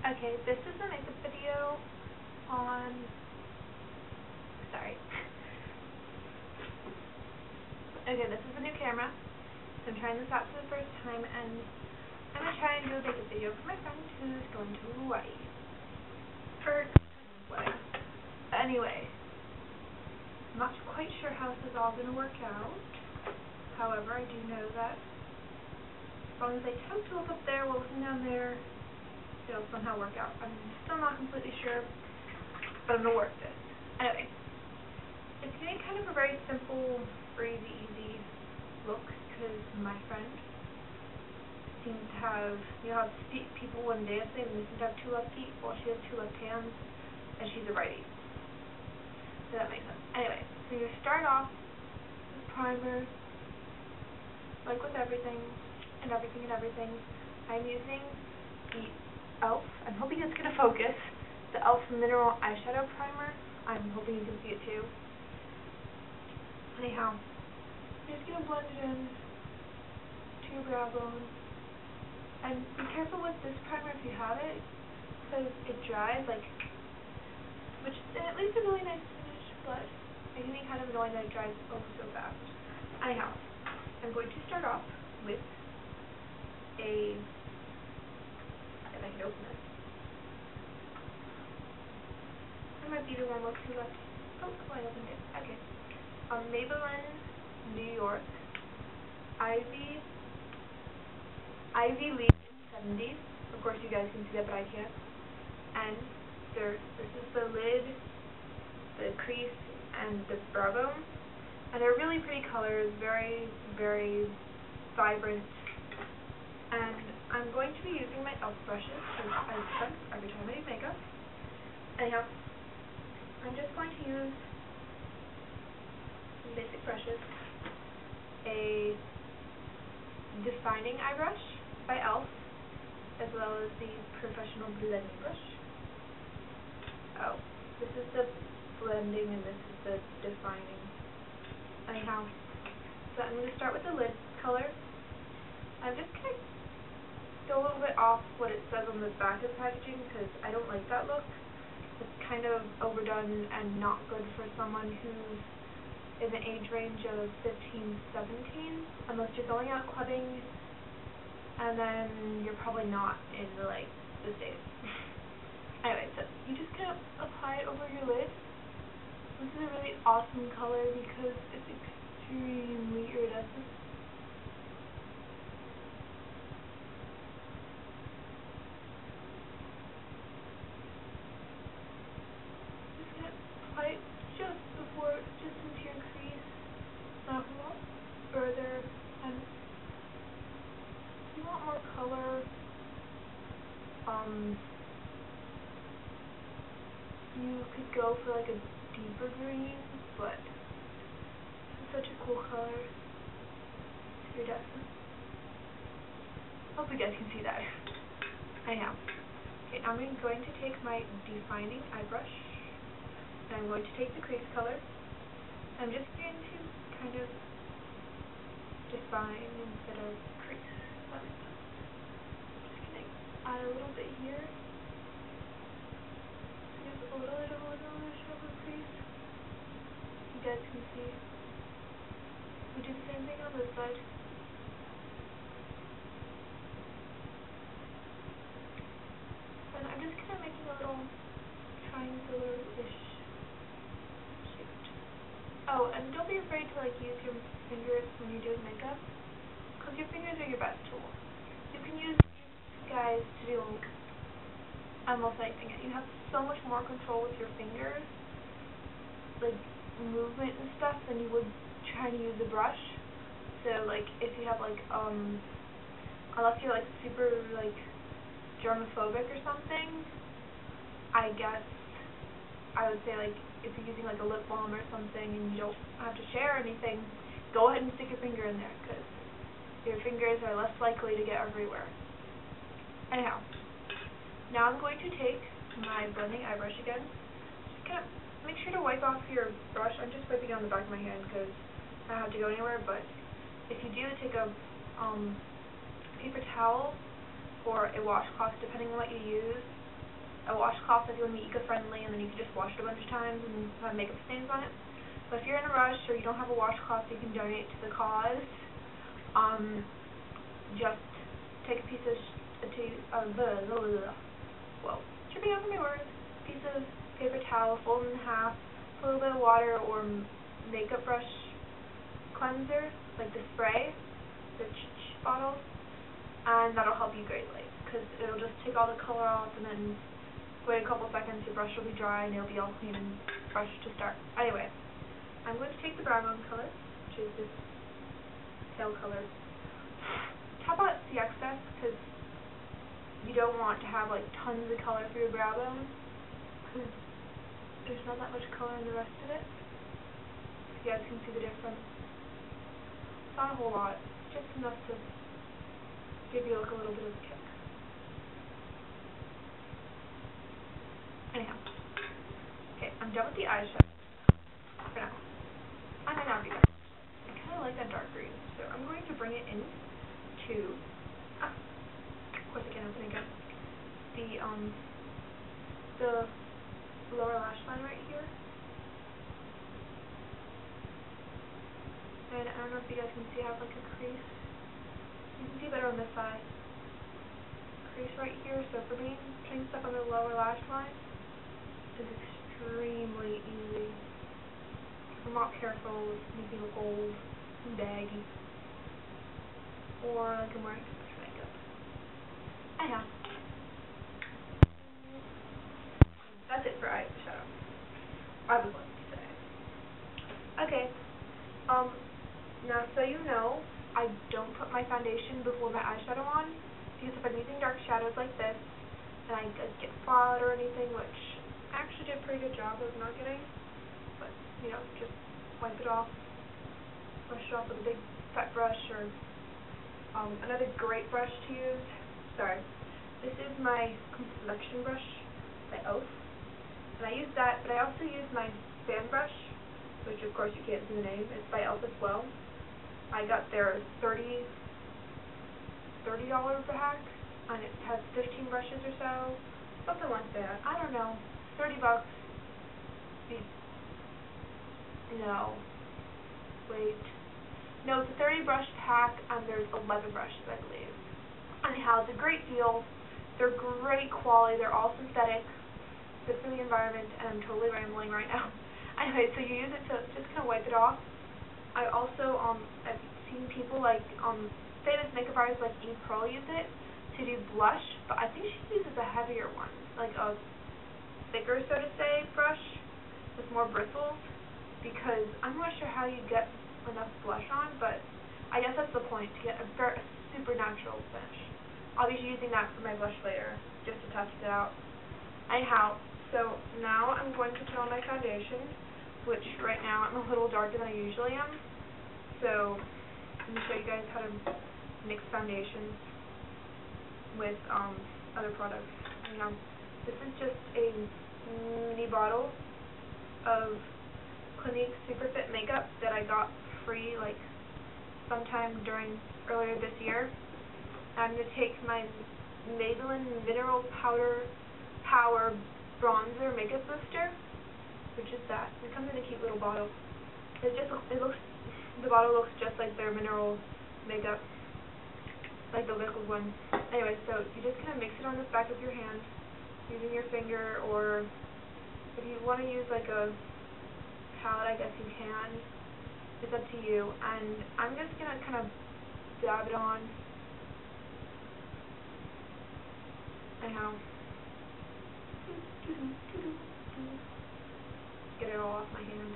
Okay, this is a makeup video on, sorry. Okay, this is a new camera. So I'm trying this out for the first time, and I'm going to try and do a makeup video for my friend who's going to Hawaii. For wedding. Anyway, I'm not quite sure how this is all going to work out. However, I do know that as long as I attempt to look up there while looking down there, it'll somehow work out. I'm still not completely sure, but I'm going to work this. Anyway, it's going to be kind of a very simple, breezy, easy look, because my friend seems to have, you know how people when dancing, they seem to have two left feet? Well, she has two left hands, and she's a righty. So that makes sense. Anyway, so you start off with primer, like with everything, and everything, I'm using the e.l.f. I'm hoping it's going to focus. The e.l.f. Mineral Eyeshadow Primer. I'm hoping you can see it too. Anyhow, I'm just going to blend it in to your brow bone. And be careful with this primer if you have it, because it dries, like, which it leaves a really nice finish, but it can be kind of annoying that it dries over so fast. Anyhow, I'm going to start off with a, if I can open it. I might be the one with two left. Oh, I opened it. Okay. Maybelline New York Ivy League 70. Of course, you guys can see that, but I can't. And this is the lid, the crease, and the brow bone. And they're really pretty colors, very, very vibrant. And I'm going to be using my e.l.f. brushes, because I use them every time I do makeup. Anyhow, I'm just going to use some basic brushes. A defining eye brush by e.l.f., as well as the professional blending brush. Oh, this is the blending and this is the defining. Anyhow, so I'm going to start with the lid color. I'm just going to go a little bit off what it says on the back of the packaging, because I don't like that look. It's kind of overdone and not good for someone who's in the age range of 15, 17, unless you're going out clubbing, and then you're probably not in the States. Anyway, so you just kind of apply it over your lid. This is a really awesome color because it's extremely iridescent. Just gonna apply it just before, just into your crease, not a lot further. And if you want more color, you could go for like a deeper green, but it's such a cool color. It's iridescent. Hope you guys can see that. Anyhow, okay, I'm going to take my defining eye brush, and I'm going to take the crease color. I'm just going to kind of define instead of crease. That makes sense. Just going to add a little bit here. A little bit of a sharper crease. You guys can see. We do the same thing on this side. And I'm just kind of making a little triangular-ish shape. Oh, and don't be afraid to use your fingers when you're doing makeup, because your fingers are your best tool. You can use these guys to do almost anything. You have so much more control with your fingers, like movement and stuff, than you would trying to use a brush. So if you have unless you're super germophobic or something, I guess I would say if you're using a lip balm or something and you don't have to share anything, go ahead and stick your finger in there, because your fingers are less likely to get everywhere. Anyhow, now I'm going to take my blending eye brush again. Just kind of make sure to wipe off your brush. I'm just wiping it on the back of my hand because I don't have to go anywhere, but if you do, take a paper towel or a washcloth, depending on what you use. A washcloth is going to be eco-friendly, and then you can just wash it a bunch of times and have makeup stains on it. But if you're in a rush or you don't have a washcloth, you can donate to the cause. Just take a piece of tripping over my words. Piece of paper towel, fold it in half, put a little bit of water or makeup brush cleanser, like the spray, the bottle, and that'll help you greatly, because it'll just take all the color off, and then wait a couple seconds, your brush will be dry, and it'll be all clean and fresh to start. Anyway, I'm going to take the brown color, which is this pale color. Tap out the excess, because you don't want to have like tons of color for your brow bone, because there's not that much color in the rest of it. You guys can see the difference. It's not a whole lot, just enough to give your look a little bit of a kick. Anyhow, okay, I'm done with the eyeshadow for now. I might not be done. I kind of like that dark green, so I'm going to bring it in to, of course I can't open it again, the lower lash line right here. And I don't know if you guys can see, I have like a crease. You can see better on this side. Crease right here, so for me, putting stuff on the lower lash line is extremely easy. If I'm not careful, it makes me look old and baggy. Or like I'm wearing too much makeup. Anyhow. That's it for eyeshadow. I would like to say. Okay. Now so you know, I don't put my foundation before my eyeshadow on, because if I'm using dark shadows like this, and I get spot or anything, which I actually did a pretty good job of not getting, but, you know, just wipe it off, brush it off with a big fat brush, or another great brush to use. Sorry, this is my complexion brush by Elf, and I use that, but I also use my fan brush, which of course you can't see the name. It's by Elf as well. I got their $30 a hack, and it has 15 brushes or so, something like that. I don't know, $30. No, wait. No, it's a 30 brush pack, and there's 11 brushes, I believe. Anyhow, it's a great deal. They're great quality. They're all synthetic, good for the environment, and I'm totally rambling right now. Anyway, so you use it to just kind of wipe it off. I also, I've seen people like, famous makeup artists like Eve Pearl use it to do blush, but I think she uses a heavier one, like a thicker, so to say, brush with more bristles, because I'm not sure how you get enough blush on, but I guess that's the point, to get a super natural finish. I'll be using that for my blush later, just to test it out. Anyhow, so now I'm going to put on my foundation, which right now I'm a little darker than I usually am. So I'm going to show you guys how to mix foundations with other products. This is just a mini bottle of Clinique Super Fit makeup that I got free like sometime earlier this year. I'm going to take my Maybelline Mineral Power Bronzer Makeup Booster, which is that. It comes in a cute little bottle. The bottle looks just like their mineral makeup, like the liquid one. Anyway, so you just kind of mix it on the back of your hand using your finger, or if you want to use like a palette, I guess you can. It's up to you. And I'm just going to kind of dab it on. Anyhow. Get it all off my hand.